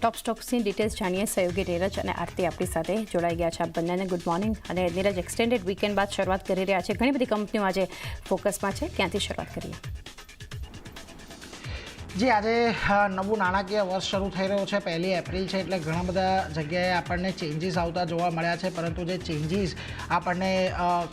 ટોપ સ્ટોક્સની details જાણીએ. સહયોગી નીરજ અને આરતી આપણી સાથે જોડાઈ ગયા છે. આપ બંનેને ગુડ મોર્નિંગ. અને નીરજ, એક્સટેન્ડેડ વીકેન્ડ બાદ શરૂઆત કરી રહ્યા છે. ઘણી બધી કંપનીઓ આજે ફોકસમાં છે. ક્યાંથી શરૂઆત કરીએ? જી, આજે નવું નાણાકીય વર્ષ શરૂ થઈ રહ્યું છે. 1 એપ્રિલ છે, એટલે ઘણા બધા જગ્યાએ આપણને ચેન્જીસ આવતા જોવા મળ્યા છે. પરંતુ જે ચેન્જીસ આપણને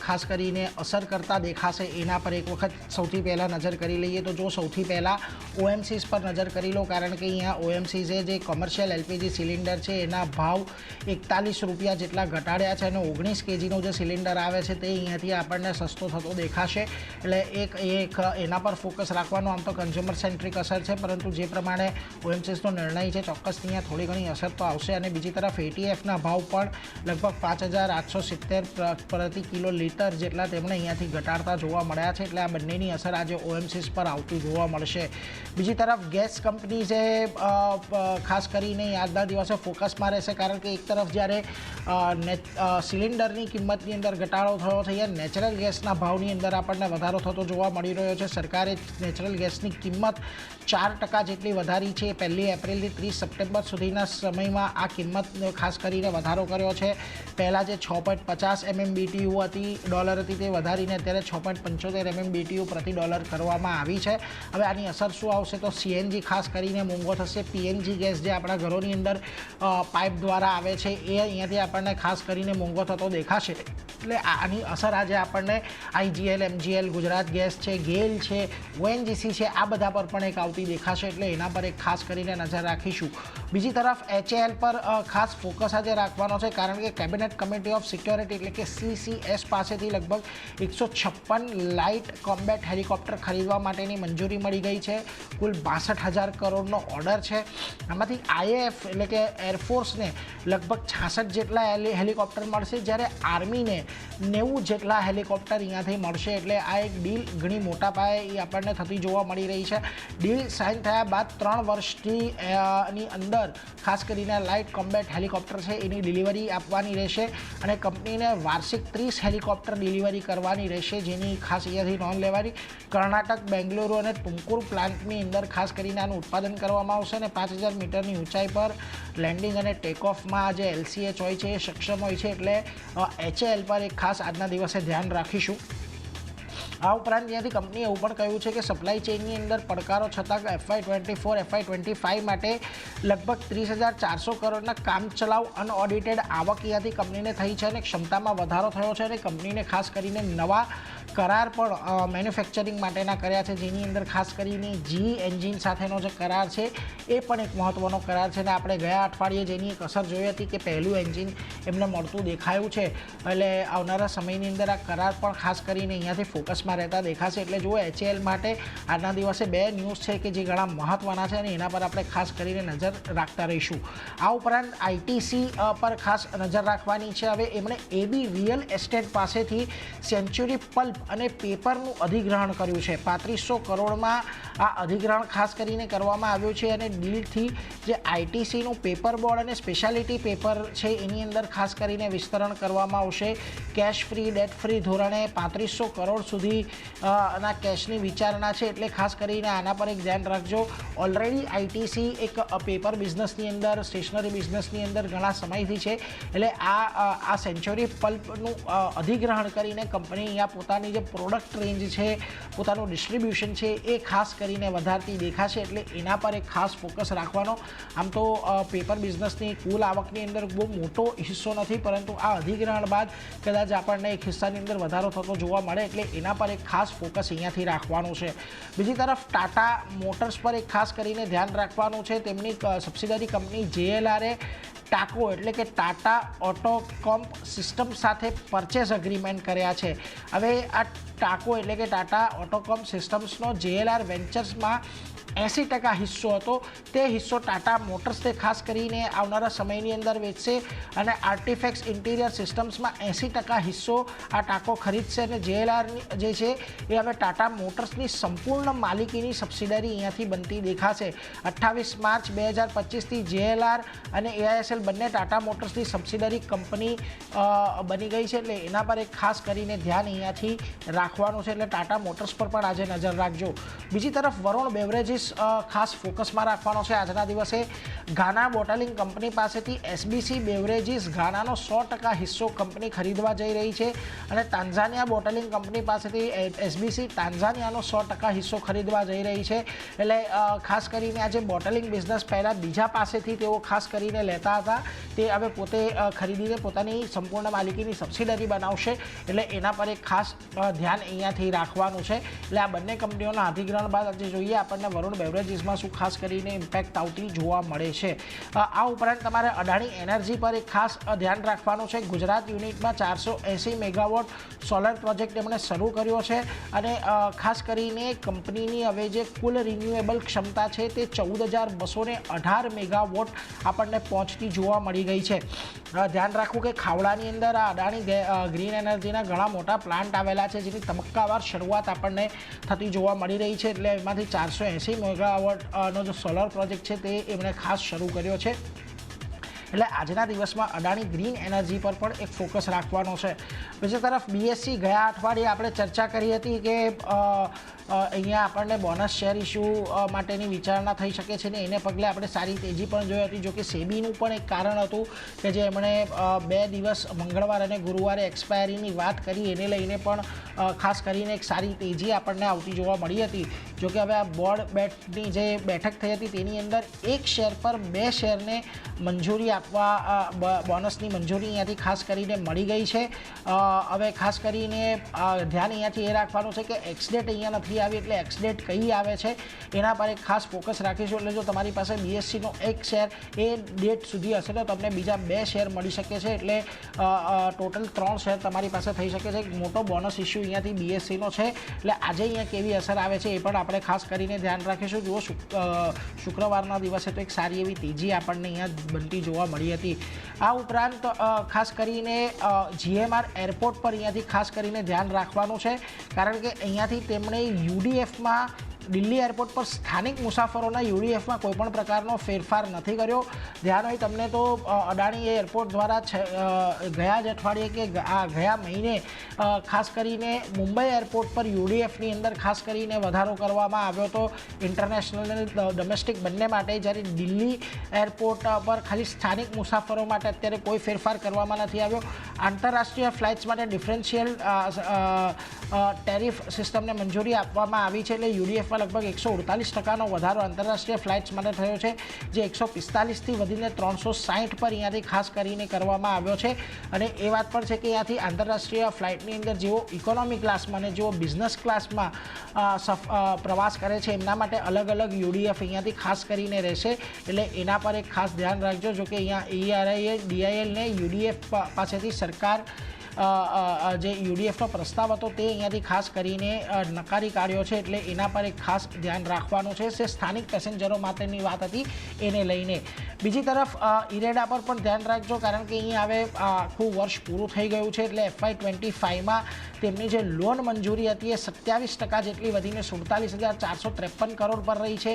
ખાસ કરીને અસર કરતા દેખાશે એના પર એક વખત સૌથી પહેલાં નજર કરી લઈએ. તો જો સૌથી પહેલાં OMCs પર નજર કરી લો, કારણ કે અહીંયા OMCસે જે કોમર્શિયલ LPG સિલિન્ડર છે એના ભાવ 41 રૂપિયા જેટલા ઘટાડ્યા છે અને 19 kgનો જે સિલિન્ડર આવે છે તે અહીંયાથી આપણને સસ્તો થતો દેખાશે. એટલે એક એના પર ફોકસ રાખવાનો. આમ તો કન્ઝ્યુમર સેન્ટ્રિક અસર છે, પરંતુ જે પ્રમાણે OMCsનો નિર્ણય છે ચોક્કસ અહીંયા થોડી ઘણી અસર તો આવશે. અને બીજી તરફ ATFના ભાવ પણ લગભગ 5870 પ્રતિ કિલો લીટર જેટલા તેમણે અહીંયાથી ઘટાડતા જોવા મળ્યા છે. એટલે આ બંનેની અસર આજે OMCs પર આવતી જોવા મળશે. બીજી તરફ ગેસ કંપની છે ખાસ કરીને આજના દિવસે ફોકસમાં રહેશે, કારણ કે એક તરફ જ્યારે સિલિન્ડરની કિંમતની અંદર ઘટાડો થયો છે, અહીંયા નેચરલ ગેસના ભાવની અંદર આપણને વધારો થતો જોવા મળી રહ્યો છે. સરકારે નેચરલ ગેસની કિંમત 4% જેટલી વધારી છે. 1 એપ્રિલથી 30 સપ્ટેમ્બર સુધીના સમયમાં આ કિંમત ખાસ કરીને વધારો કર્યો છે. પહેલાં જે 6.50 MMBTU ડોલર હતી તે વધારીને અત્યારે 6.75 MMBTU પ્રતિ ડોલર કરવામાં આવી છે. હવે આની અસર શું આવશે? તો CNG ખાસ કરીને મોંઘો થશે. PNG ગેસ જે આપણા ઘરોની અંદર પાઇપ દ્વારા આવે છે એ અહીંયાથી આપણને ખાસ કરીને મોંઘો થતો દેખાશે. એટલે આની અસર આજે આપણને IGL, MGL, ગુજરાત ગેસ છે, ગેલ છે, ONGC છે, આ બધા પર પણ એક આવતી દેખાશે. એટલે એના પર એક ખાસ કરીને નજર રાખીશું. બીજી તરફ HAL પર ખાસ ફોકસ આજે રાખવાનો છે, કારણ કે કેબિનેટ કમિટી ઓફ સિક્યોરિટી એટલે કે CCS પાસેથી લગભગ 156 લાઇટ કોમ્બેટ હેલિકોપ્ટર ખરીદવા માટેની મંજૂરી મળી ગઈ છે. કુલ 62,000 કરોડનો ઓર્ડર છે. આમાંથી IAF એટલે કે એરફોર્સને લગભગ 66 જેટલા હેલિકોપ્ટર મળશે, જ્યારે આર્મીને 90 જેટલા હેલિકોપ્ટર અહીંયાથી મળશે. એટલે આ એક ડીલ ઘણી મોટા પાયે એ આપણને થતી જોવા મળી રહી છે. ડીલ સાઇન થયા બાદ 3 વર્ષની અંદર ખાસ કરીને લાઇટ કોમ્બેટ હેલિકોપ્ટર છે એની ડિલિવરી આપવાની રહેશે અને કંપનીને વાર્ષિક 30 હેલિકોપ્ટર ડિલિવરી કરવાની રહેશે, જેની ખાસ અહીંયાથી નોંધ લેવાની. કર્ણાટક, બેંગલુરુ અને તુમકુર પ્લાન્ટની અંદર ખાસ કરીને આનું ઉત્પાદન કરવામાં આવશે અને 5000 મીટરની ઊંચાઈ પર લેન્ડિંગ અને ટેકઓફમાં જે LCH હોય છે એ સક્ષમ હોય છે. એટલે HAL પર એક ખાસ આજના દિવસે ધ્યાન રાખીશું. આ ઉપરાંત ત્યાંથી કંપનીએ એવું પણ કહ્યું છે કે સપ્લાય ચેઇનની અંદર પડકારો છતાં FY24, FY25 માટે લગભગ 30,400 કરોડના કામચલાઉ અનઓડિટેડ આવક ત્યાંથી કંપનીને થઈ છે અને ક્ષમતામાં વધારો થયો છે. અને કંપનીને ખાસ કરીને નવા કરાર પણ મેન્યુફેક્ચરિંગ માટેના કર્યા છે, જેની અંદર ખાસ કરીને GE એન્જિન સાથેનો જે કરાર છે એ પણ એક મહત્ત્વનો કરાર છે. અને આપણે ગયા અઠવાડિયે જેની એક અસર જોઈ હતી કે પહેલું એન્જિન એમને મળતું દેખાયું છે. એટલે આવનારા સમયની અંદર આ કરાર પણ ખાસ કરીને અહીંયાથી ફોકસમાં રહેતા દેખાશે. એટલે જુઓ, HAL માટે આજના દિવસે 2 ન્યૂઝ છે કે જે ઘણા મહત્ત્વના છે અને એના પર આપણે ખાસ કરીને નજર રાખતા રહીશું. આ ઉપરાંત ITC પર ખાસ નજર રાખવાની છે. હવે એમણે AB રિયલ એસ્ટેટ પાસેથી સેન્ચુરી પલ્પ અને પેપરનું અધિગ્રહણ કર્યું છે. 3500 કરોડમાં આ અધિગ્રહણ ખાસ કરીને કરવામાં આવ્યું છે. અને ડીલથી જે ITCનું પેપર બોર્ડ અને સ્પેશિયાલિટી પેપર છે એની અંદર ખાસ કરીને વિસ્તરણ કરવામાં આવશે. કેશ ફ્રી, ડેટ ફ્રી ધોરણે 3500 કરોડ સુધી ના કેશની વિચારણા છે. એટલે ખાસ કરીને આના પર એક ધ્યાન રાખજો. ઓલરેડી ITC એક પેપર બિઝનેસની અંદર, સ્ટેશનરી બિઝનેસની અંદર ઘણા સમયથી છે. એટલે આ સેન્ચુરી પલ્પનું અધિગ્રહણ કરીને કંપની અહીંયા પોતાની જે પ્રોડક્ટ રેન્જ છે, પોતાનું ડિસ્ટ્રીબ્યુશન છે એ ખાસ કરીને વધારતી દેખાશે. એટલે એના પર એક ખાસ ફોકસ રાખવાનો. આમ તો પેપર બિઝનેસની કુલ આવકની અંદર બહુ મોટો હિસ્સો નથી, પરંતુ આ અધિગ્રહણ બાદ કદાચ આપણને એક હિસ્સાની અંદર વધારો થતો જોવા મળે. એટલે એના પર એક ખાસ ફોકસ અહીંયાથી રાખવાનું છે. બીજી તરફ ટાટા મોટર્સ પર એક ખાસ કરીને ધ્યાન રાખવાનું છે. તેમની સબસિડરી કંપની JLR ટાકો એટલે કે ટાટા ઓટોકોમ્પ સિસ્ટમ સાથે પરચેસ એગ્રીમેન્ટ કર્યા છે. હવે આ ટાકો એટલે કે ટાટા ઓટોકોમ્પ સિસ્ટમ્સનો JLR વેન્ચર્સમાં 80% હિસ્સો હતો. તે હિસ્સો ટાટા મોટર્સને ખાસ કરીને આવનારા સમયની અંદર વેચશે અને આર્ટિફેક્ટ્સ ઇન્ટિરિયર સિસ્ટમ્સમાં 80% હિસ્સો આ ટાકો ખરીદશે. અને JLR જે છે એ હવે ટાટા મોટર્સની સંપૂર્ણ માલિકીની સબસિડરી અહીંયાથી બનતી દેખાશે. 28 માર્ચ 2025થી JLR અને AISL બંને ટાટા મોટર્સની સબસિડરી કંપની બની ગઈ છે. એટલે એના પર એક ખાસ કરીને ધ્યાન અહીંયાથી રાખવું રાખવાનું છે, એટલે ટાટા મોટર્સ પર પણ આજે નજર રાખજો. બીજી તરફ વરુણ બેવરેજીસ ખાસ ફોકસમાં રાખવાનો છે આજના દિવસે. ગાના બોટલિંગ કંપની પાસેથી એસબીસી બેવરેજીસ ગાનાનો 100% હિસ્સો કંપની ખરીદવા જઈ રહી છે અને તાન્ઝાનિયા બોટલિંગ કંપની પાસેથી એસબીસી તાન્ઝાનિયાનો 100% હિસ્સો ખરીદવા જઈ રહી છે. એટલે ખાસ કરીને આજે બોટલિંગ બિઝનેસ પહેલાં બીજા પાસેથી તેઓ ખાસ કરીને લેતા હતા, તે હવે પોતે ખરીદીને પોતાની સંપૂર્ણ માલિકીની સબસિડરી બનાવશે, એટલે એના પર એક ખાસ ધ્યાન અહીંયાથી રાખવાનું છે. એટલે આ બંને કંપનીઓના અધિગ્રહણ બાદ આજે જોઈએ આપણને વરુણ બેવરેજીસમાં શું ખાસ કરીને ઇમ્પેક્ટ આવતી જોવા મળે છે. આ ઉપરાંત તમારે અદાણી એનર્જી પર એક ખાસ ધ્યાન રાખવાનું છે. ગુજરાત યુનિટમાં 480 મેગાવોટ સોલર પ્રોજેક્ટ એમણે શરૂ કર્યો છે અને ખાસ કરીને કંપનીની હવે જે કુલ રિન્યુએબલ ક્ષમતા છે તે 14,218 મેગાવોટ આપણને પહોંચતી જોવા મળી ગઈ છે. ધ્યાન રાખવું કે ખાવડાની અંદર આ અદાણી ગ્રીન એનર્જીના ઘણા મોટા પ્લાન્ટ આવેલા છે, જેની તબક્કાવાર શરૂઆત આપણને થતી જોવા મળી રહી છે. એટલે એમાંથી 480 મેગાવોટનો જે સોલર પ્રોજેક્ટ છે તે એમણે ખાસ શરૂ કર્યો છે. એટલે આજના દિવસમાં અદાણી ગ્રીન એનર્જી પર પણ એક ફોકસ રાખવાનો છે. બીજી તરફ બીએસસી ગયા અઠવાડિયે આપણે ચર્ચા કરી હતી કે અહીંયા આપણને બોનસ શેર ઇસ્યુ માટેની વિચારણા થઈ શકે છે ને એને પગલે આપણે સારી તેજી પણ જોઈ હતી. જો કે સેબીનું પણ એક કારણ હતું કે જે એમણે 2 દિવસ મંગળવાર અને ગુરુવારે એક્સપાયરીની વાત કરી, એને લઈને પણ ખાસ કરીને એક સારી તેજી આપણને આવતી જોવા મળી હતી. જો કે હવે આ બોર્ડ બેટની જે બેઠક થઈ હતી તેની અંદર 1 શેર પર 2 શેરને મંજૂરી આપવા બોનસની મંજૂરી અહીંયાથી ખાસ કરીને મળી ગઈ છે. હવે ખાસ કરીને ધ્યાન અહીંયાથી એ રાખવાનું છે કે એક્સડેટ અહીંયા નથી આવી, એટલે એક્સડેટ કઈ આવે છે એના પર એક ખાસ ફોકસ રાખીશું. એટલે જો તમારી પાસે બીએસસીનો 1 શેર એ ડેટ સુધી હશે તો તમને બીજા 2 શેર મળી શકે છે, એટલે ટોટલ 3 શેર તમારી પાસે થઈ શકે છે. મોટો બોનસ ઇસ્યુ અહીંયાથી બીએસસીનો છે, એટલે આજે અહીંયા કેવી અસર આવે છે એ પણ આપણે ખાસ કરીને ધ્યાન રાખીશું. જુઓ શુક્રવારના દિવસે તો એક સારી એવી તેજી આપણને અહીંયા બનતી જોવા મળી હતી. આ ઉપરાંત ખાસ કરીને જીએમઆર એરપોર્ટ પર અહીંયાથી ખાસ કરીને ધ્યાન રાખવાનું છે, કારણ કે અહીંયાથી તેમણે યુડીએફમાં દિલ્હી એરપોર્ટ પર સ્થાનિક મુસાફરોના યુડીએફમાં કોઈપણ પ્રકારનો ફેરફાર નથી કર્યો. ધ્યાન હોય તમને તો અદાણી એરપોર્ટ દ્વારા ગયા જ અઠવાડિયે કે ગયા મહિને ખાસ કરીને મુંબઈ એરપોર્ટ પર યુડીએફની અંદર ખાસ કરીને વધારો કરવામાં આવ્યો હતો ઇન્ટરનેશનલ અને ડોમેસ્ટિક બંને માટે, જ્યારે દિલ્હી એરપોર્ટ પર ખાલી સ્થાનિક મુસાફરો માટે અત્યારે કોઈ ફેરફાર કરવામાં નથી આવ્યો. આંતરરાષ્ટ્રીય ફ્લાઇટ્સ માટે ડિફરન્શિયલ ટેરિફ સિસ્ટમને મંજૂરી આપવામાં આવી છે, એટલે યુડીએફ લગભગ 148% વધારો આંતરરાષ્ટ્રીય ફ્લાઇટ્સ માટે થયો છે, જે 145થી વધીને 360 પર અહીંયાથી ખાસ કરીને કરવામાં આવ્યો છે. અને એ વાત પણ છે કે અહીંયાથી આંતરરાષ્ટ્રીય ફ્લાઇટની અંદર જેઓ ઇકોનોમી ક્લાસમાં અને જેઓ બિઝનેસ ક્લાસમાં પ્રવાસ કરે છે એમના માટે અલગ અલગ યુડીએફ અહીંયાથી ખાસ કરીને રહેશે, એટલે એના પર એક ખાસ ધ્યાન રાખજો. જો કે અહીંયા ERIA DIL ને યુડીએફ પાસેથી સરકાર જે યુડીએફનો પ્રસ્તાવ હતો તે અહીંયાથી ખાસ કરીને નકારી કાઢ્યો છે, એટલે એના પર એક ખાસ ધ્યાન રાખવાનું છે. જે સ્થાનિક પેસેન્જરો માટેની વાત હતી એને લઈને. બીજી તરફ ઇરેડા પર પણ ધ્યાન રાખજો, કારણ કે અહીંયા હવે આખું વર્ષ પૂરું થઈ ગયું છે, એટલે FY25માં તેમની જે લોન મંજૂરી હતી એ 27% જેટલી વધીને 47,453 કરોડ પર રહી છે.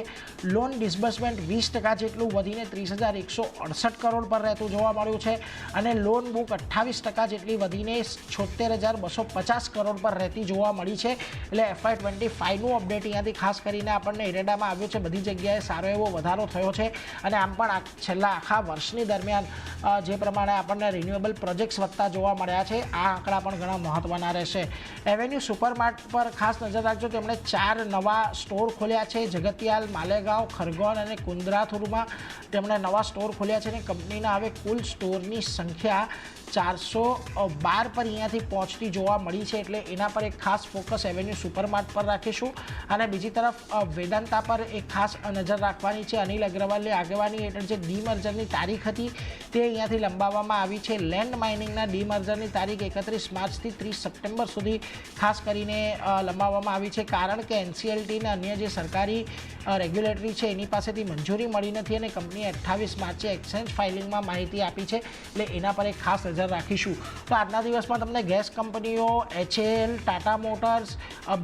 લોન ડિસ્બર્સમેન્ટ 20% જેટલું વધીને 30,168 કરોડ પર રહેતું જોવા મળ્યું છે, અને લોન બુક 28% જેટલી વધીને 76,250 કરોડ પર રહેતી જોવા મળી છે. એટલે FY25નું અપડેટ અહીંયાથી ખાસ કરીને આપણને ઇરેડામાં આવ્યું છે. બધી જગ્યાએ સારો એવો વધારો થયો છે, અને આમ પણ છેલ્લા આખા વર્ષની દરમિયાન જે પ્રમાણે આપણને રિન્યુએબલ પ્રોજેક્ટ્સ વધતા જોવા મળ્યા છે, આ આંકડા પણ ઘણા મહત્વના રહેશે. એવેન્યુ સુપરમાર્ટ પર ખાસ નજર રાખજો. તેમણે 4 નવા સ્ટોર ખોલ્યા છે. જગતિયાલ, માલેગાંવ, ખરગોન અને કુંદ્રાથુરમાં તેમણે નવા સ્ટોર ખોલ્યા છે, અને કંપનીના હવે કુલ સ્ટોરની સંખ્યા 412 પર અહીંયાથી પહોંચતી જોવા મળી છે, એટલે એના પર એક ખાસ ફોકસ એવેન્યુ સુપરમાર્ટ પર રાખીશું. અને બીજી તરફ વેદાંતા પર એક ખાસ નજર રાખવાની છે. અનિલ અગ્રવાલની આગેવાની હેઠળ જે ડીમર્જરની તારીખ હતી તે અહીંયાથી લંબાવવામાં આવી છે. લેન્ડ માઇનિંગના ડીમર્જરની તારીખ 31 માર્ચથી 30 સપ્ટેમ્બર સુધી ખાસ કરીને લંબાવવામાં આવી છે, કારણ કે NCLT અને અન્ય જે સરકારી રેગ્યુલેટરી છે એની પાસેથી મંજૂરી મળી નથી, અને કંપનીએ 28 માર્ચે એક્સચેન્જ ફાઇલિંગમાં માહિતી આપી છે, એટલે એના પર એક ખાસ નજર રાખીશું. તો આજના દિવસમાં તમને ગેસ કંપનીઓ, HAL, ટાટા મોટર્સ,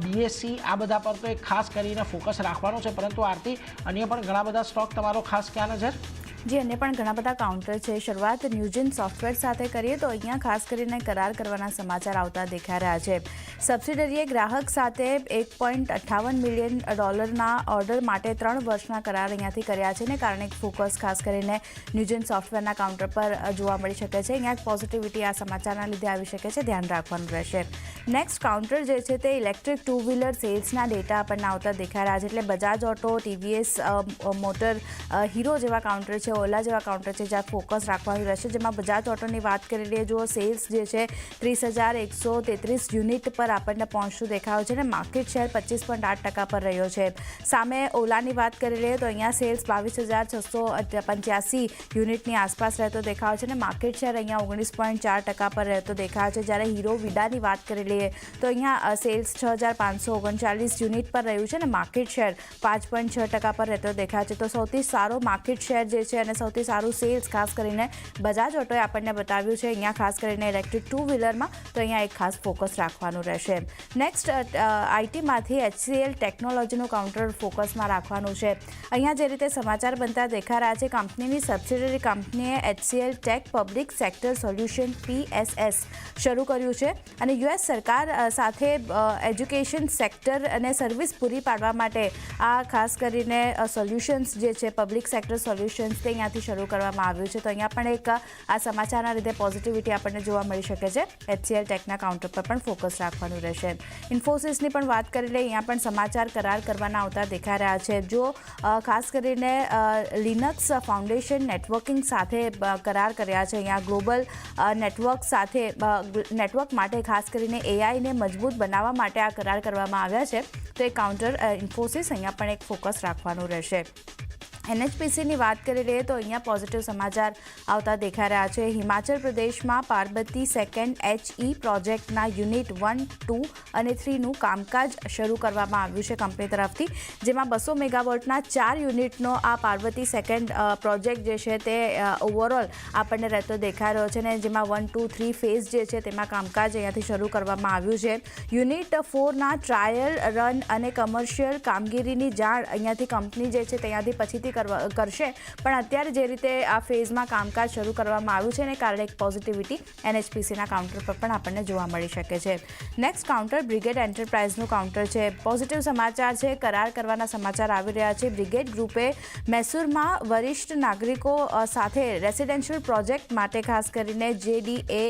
BSC આ બધા પર તો એક ખાસ કરીને ફોકસ રાખવાનો છે, પરંતુ આરતી અન્ય પણ ઘણા બધા સ્ટોક તમારો ખાસ ક્યાં નજર? જે અન્ય પણ ઘણા બધા કાઉન્ટર છે. શરૂઆત ન્યૂજેન સોફ્ટવેર સાથે કરીએ તો અહીંયા ખાસ કરીને કરાર કરવાના સમાચાર આવતા દેખાઈ રહ્યા છે. સબસિડરીએ ગ્રાહક સાથે $1.58 મિલિયન ઓર્ડર માટે 3 વર્ષના કરાર અહીંયાથી કર્યા છે ને કારણે ફોકસ ખાસ કરીને ન્યૂજેન સોફ્ટવેરના કાઉન્ટર પર જોવા મળી શકે છે. અહીંયા પોઝિટિવિટી આ સમાચારના લીધે આવી શકે છે, ધ્યાન રાખવાનું રહેશે. નેક્સ્ટ કાઉન્ટર જે છે તે ઇલેક્ટ્રિક ટુ વ્હીલર સેલ્સના ડેટા આપણને આવતા દેખાઈ રહ્યા છે. એટલે Bajaj auto, TVS motor, hero જેવા કાઉન્ટર છે, ઓલા જેવા કાઉન્ટર છે જ્યાં ફોકસ રાખવાનું રહેશે. જેમાં બજાજ ઓટોની વાત કરી લઈએ, જો સેલ્સ જે છે 30,133 યુનિટ પર આપણને પહોંચતું દેખાયો છે અને માર્કેટ શેર 25.8% પર રહ્યો છે. સામે ઓલાની વાત કરી લઈએ તો અહીંયા સેલ્સ 22,685 યુનિટની આસપાસ રહેતો દેખાયો છે અને માર્કેટ શેર અહીંયા 19.4% પર રહેતો દેખાયો છે. જ્યારે હીરો વિડાની વાત કરી લઈએ તો અહીંયા સેલ્સ 6,539 યુનિટ પર રહ્યું છે અને માર્કેટ શેર 5.6% પર રહેતો દેખાય છે. તો સૌથી સારો માર્કેટ શેર જે છે અને સૌથી સારું સેલ્સ ખાસ કરીને બજાજ ઓટોએ આપણને બતાવ્યું છે. અહીંયા ખાસ કરીને ઇલેક્ટ્રિક ટુ વ્હીલરમાં તો અહીંયા એક ખાસ ફોકસ રાખવાનું રહેશે. નેક્સ્ટ આઈટીમાંથી HCL ટેકનોલોજીનું કાઉન્ટર ફોકસમાં રાખવાનું છે. અહીંયા જે રીતે સમાચાર બનતા દેખાઈ રહ્યા છે, કંપનીની સબસિડરી કંપનીએ HCL tech public sector solution PSS શરૂ કર્યું છે અને US સરકાર સાથે એજ્યુકેશન સેક્ટર અને સર્વિસ પૂરી પાડવા માટે આ ખાસ કરીને સોલ્યુશન્સ જે છે પબ્લિક સેક્ટર સોલ્યુશન્સ તે અહીંયાથી શરૂ કરવામાં આવ્યું છે. તો અહીંયા પણ એક આ સમાચારના લીધે પોઝિટિવિટી આપણને જોવા મળી શકે છે. HCL ટેકના કાઉન્ટર પર પણ ફોકસ રાખવાનું રહેશે. ઇન્ફોસિસની પણ વાત કરી લઈએ, અહીંયા પણ સમાચાર કરાર કરવાના આવતા દેખાઈ રહ્યા છે. જો ખાસ કરીને લિનક્સ ફાઉન્ડેશન નેટવર્કિંગ સાથે કરાર કર્યા છે. અહીંયા ગ્લોબલ નેટવર્ક માટે ખાસ કરીને AIને મજબૂત બનાવવા માટે આ કરાર કરવામાં આવ્યા છે. તો એ કાઉન્ટર ઇન્ફોસિસ અહીંયા પણ એક ફોકસ રાખવાનું રહેશે. NHPCની વાત કરી લઈએ તો અહીંયા પોઝિટિવ સમાચાર આવતા દેખાઈ રહ્યા છે. હિમાચલ પ્રદેશમાં પાર્બતી સેકન્ડ HE પ્રોજેક્ટના યુનિટ 1, 2 અને 3નું કામકાજ શરૂ કરવામાં આવ્યું છે કંપની તરફથી. જેમાં 200 મેગાવોટના 4 યુનિટનો આ પાર્વતી સેકન્ડ પ્રોજેક્ટ જે છે તે ઓવરઓલ આપણને રહેતો દેખાઈ રહ્યો છે અને જેમાં 1, 2, 3 ફેઝ જે છે તેમાં કામકાજ અહીંયાથી શરૂ કરવામાં આવ્યું છે. યુનિટ 4ના ટ્રાયલ રન અને કમર્શિયલ કામગીરીની જાણ અહીંયાથી કંપની જે છે ત્યાંથી પછીથી કરશે. પણ અત્યારે જે રીતે આ ફેઝમાં કામકાજ શરૂ કરવામાં આવ્યું છે એને કારણે એક પોઝિટિવિટી NHPCના કાઉન્ટર પર પણ આપણને જોવા મળી શકે છે. નેક્સ્ટ કાઉન્ટર બ્રિગેડ એન્ટરપ્રાઇઝનું કાઉન્ટર છે. પોઝિટિવ સમાચાર છે, કરાર કરવાના સમાચાર આવી રહ્યા છે. બ્રિગેડ ગ્રુપે મૈસૂરમાં વરિષ્ઠ નાગરિકો સાથે રેસિડેન્શિયલ પ્રોજેક્ટ માટે ખાસ કરીને JDA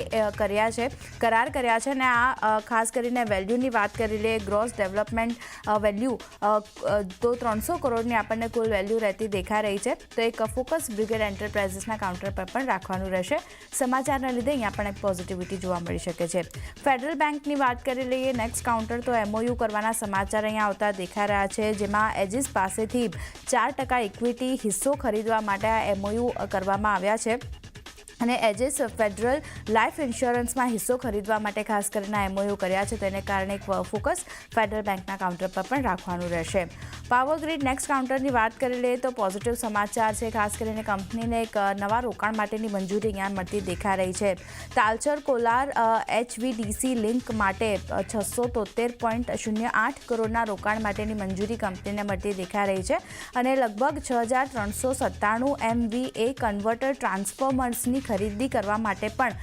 કરાર કર્યા છે અને આ ખાસ કરીને વેલ્યુની વાત કરી લઈએ, ગ્રોસ ડેવલપમેન્ટ વેલ્યુ તો 300 કરોડની આપણને કુલ વેલ્યુ રહેતી દેખાઈ રહી છે. તો એક ફોકસ બ્રિગેડ એન્ટરપ્રાઇઝીસના કાઉન્ટર પર પણ રાખવાનું રહેશે. સમાચારના લીધે અહીંયા પણ એક પોઝિટિવિટી જોવા મળી શકે છે. ફેડરલ બેંકની વાત કરી લઈએ, નેક્સ્ટ કાઉન્ટર તો MOU કરવાના સમાચાર અહીંયા આવતા દેખાઈ રહ્યા છે. જેમાં એજિસ પાસેથી 4% ઇક્વિટી હિસ્સો ખરીદવા માટે આ MOU કરવામાં આવ્યા છે અને એજિસ ફેડરલ લાઈફ ઇન્સ્યોરન્સમાં હિસ્સો ખરીદવા માટે ખાસ કરીને MOU કર્યા છે. તેને કારણે એક ફોકસ ફેડરલ બેંકના કાઉન્ટર પર પણ રાખવાનું રહેશે. પાવર ગ્રીડ નેક્સ્ટ કાઉન્ટરની વાત કરી લઈએ તો પોઝિટિવ સમાચાર છે. ખાસ કરીને કંપનીને એક નવા રોકાણ માટેની મંજૂરી અહીંયા મળતી દેખાઈ રહી છે. તાલચર કોલાર HVDC લિંક માટે 673.08 કરોડના રોકાણ માટેની મંજૂરી કંપનીને મળતી દેખાઈ રહી છે અને લગભગ 6,397 MVA કન્વર્ટર ટ્રાન્સફોર્મર્સની ખરીદી કરવા માટે પણ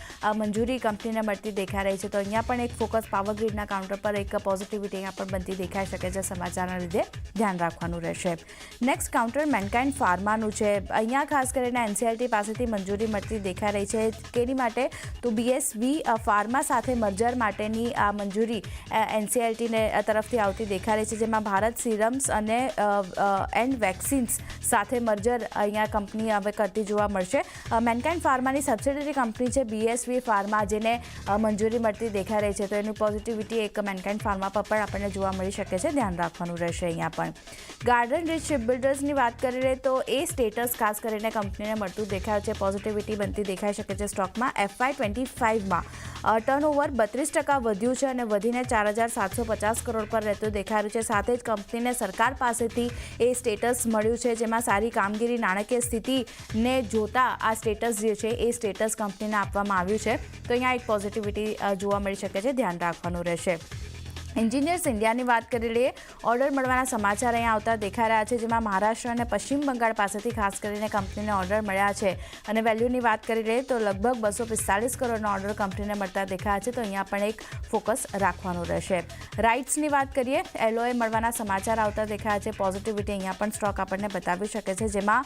મંજૂરી કંપનીને મળતી દેખાઈ રહી છે. તો અહીંયા પણ એક ફોકસ પાવર ગ્રીડના કાઉન્ટર પર એક પોઝિટિવિટી અહીંયા પણ બનતી દેખાઈ શકે છે. સમાચારના લીધે ધ્યાન રાખવાનું રહેશે. નેક્સ્ટ કાઉન્ટર મેનકાઇન્ડ ફાર્માનું છે. અહીંયા ખાસ કરીને NCLT પાસેથી મંજૂરી મળતી દેખાઈ રહી છે. કેની માટે તો BSV ફાર્મા સાથે મર્જર માટેની આ મંજૂરી NCLTને તરફથી આવતી દેખાઈ રહી છે. જેમાં ભારત સિરમ્સ અને એન્ડ વેક્સિન્સ સાથે મર્જર અહીંયા કંપની હવે કરતી જોવા મળશે. મેનકાઇન્ડ ફાર્માની સબસિડરી કંપની છે BSV ફાર્મા, જેને મંજૂરી મળતી દેખાઈ રહી છે. તો એની પોઝિટિવિટી એક મેનકાઇન્ડ ફાર્મા પર પણ આપણને જોવા મળી શકે છે. ધ્યાન રાખવાનું રહેશે. અહીંયા પણ ગાર્ડન રીચ શિપબિલ્ડર્સની વાત કરી લઈએ તો એ સ્ટેટસ ખાસ કરીને કંપનીને મળતું દેખાય છે. પોઝિટિવિટી બનતી દેખાઈ શકે છે. સ્ટોકમાં FY25માં ટર્નઓવર 32% વધ્યું છે અને વધીને 4,750 કરોડ પર રહેતું દેખાઈ રહ્યું છે. સાથે જ કંપનીને સરકાર પાસેથી એ સ્ટેટસ મળ્યું છે, જેમાં સારી કામગીરી, નાણાકીય સ્થિતિને જોતા આ સ્ટેટસ જે છે એ સ્ટેટસ કંપનીને આપવામાં આવ્યું છે. તો અહીંયા એક પોઝિટિવિટી જોવા મળી શકે છે. ધ્યાન રાખવાનું રહેશે. એન્જિનિયર્સ ઇન્ડિયાની વાત કરી લઈએ, ઓર્ડર મળવાના સમાચાર અહીંયા આવતા દેખાઈ રહ્યા છે, જેમાં મહારાષ્ટ્ર અને પશ્ચિમ બંગાળ પાસેથી ખાસ કરીને કંપનીને ઓર્ડર મળ્યા છે. અને વેલ્યુની વાત કરી લઈએ તો લગભગ 245 કરોડનો ઓર્ડર કંપનીને મળતા દેખાયા છે, તો અહીંયા પણ એક ફોકસ રાખવાનું રહેશે. રાઇટ્સની વાત કરીએ, એલઓએ મળવાના સમાચાર આવતા દેખાયા છે. પોઝિટિવિટી અહીંયા પણ સ્ટોક આપણને બતાવી શકે છે, જેમાં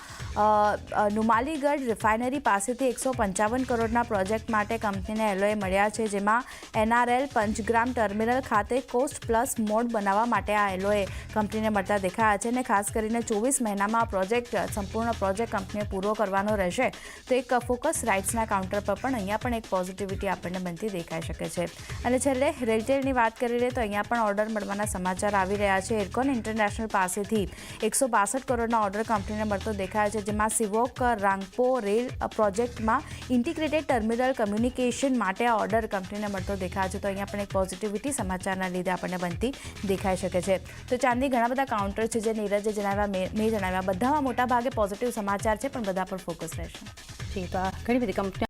નુમાલીગઢ રિફાઇનરી પાસેથી 155 કરોડના પ્રોજેક્ટ માટે કંપનીને એલઓએ મળ્યા છે, જેમાં NRL પંચગ્રામ ટર્મિનલ ખાતે કોસ્ટ પ્લસ મોડ બનાવવા માટે આ એલઓએ કંપનીને મળતા દેખાયા છે. અને ખાસ કરીને 24 મહિનામાં આ પ્રોજેક્ટ સંપૂર્ણ પ્રોજેક્ટ કંપનીએ પૂરો કરવાનો રહેશે, તો એક ફોકસ રાઇટ્સના કાઉન્ટર પર પણ અહીંયા પણ એક પોઝિટિવિટી આપણને બનતી દેખાઈ શકે છે. અને છેલ્લે રેલટેલની વાત કરી લઈએ તો અહીંયા પણ ઓર્ડર મળવાના સમાચાર આવી રહ્યા છે. એરકોન ઇન્ટરનેશનલ પાસેથી 162 કરોડના ઓર્ડર કંપનીને મળતો દેખાય છે, જેમાં સિવોક રાંગપો રેલ પ્રોજેક્ટમાં ઇન્ટિગ્રેટેડ ટર્મિનલ કમ્યુનિકેશન માટે આ ઓર્ડર કંપનીને મળતો દેખાય છે, તો અહીંયા પણ એક પોઝિટિવિટી સમાચારના લીધે આપણને બનતી દેખાઈ શકે છે. તો ચાંદી ઘણા બધા કાઉન્ટર છે જે નીરજે જણાવ્યા, મેં જણાવ્યા, બધામાં મોટા ભાગે પોઝિટિવ સમાચાર છે, પણ બધા પર ફોકસ રહેશે. જી, તો આ ઘણી બધી કંપનીઓ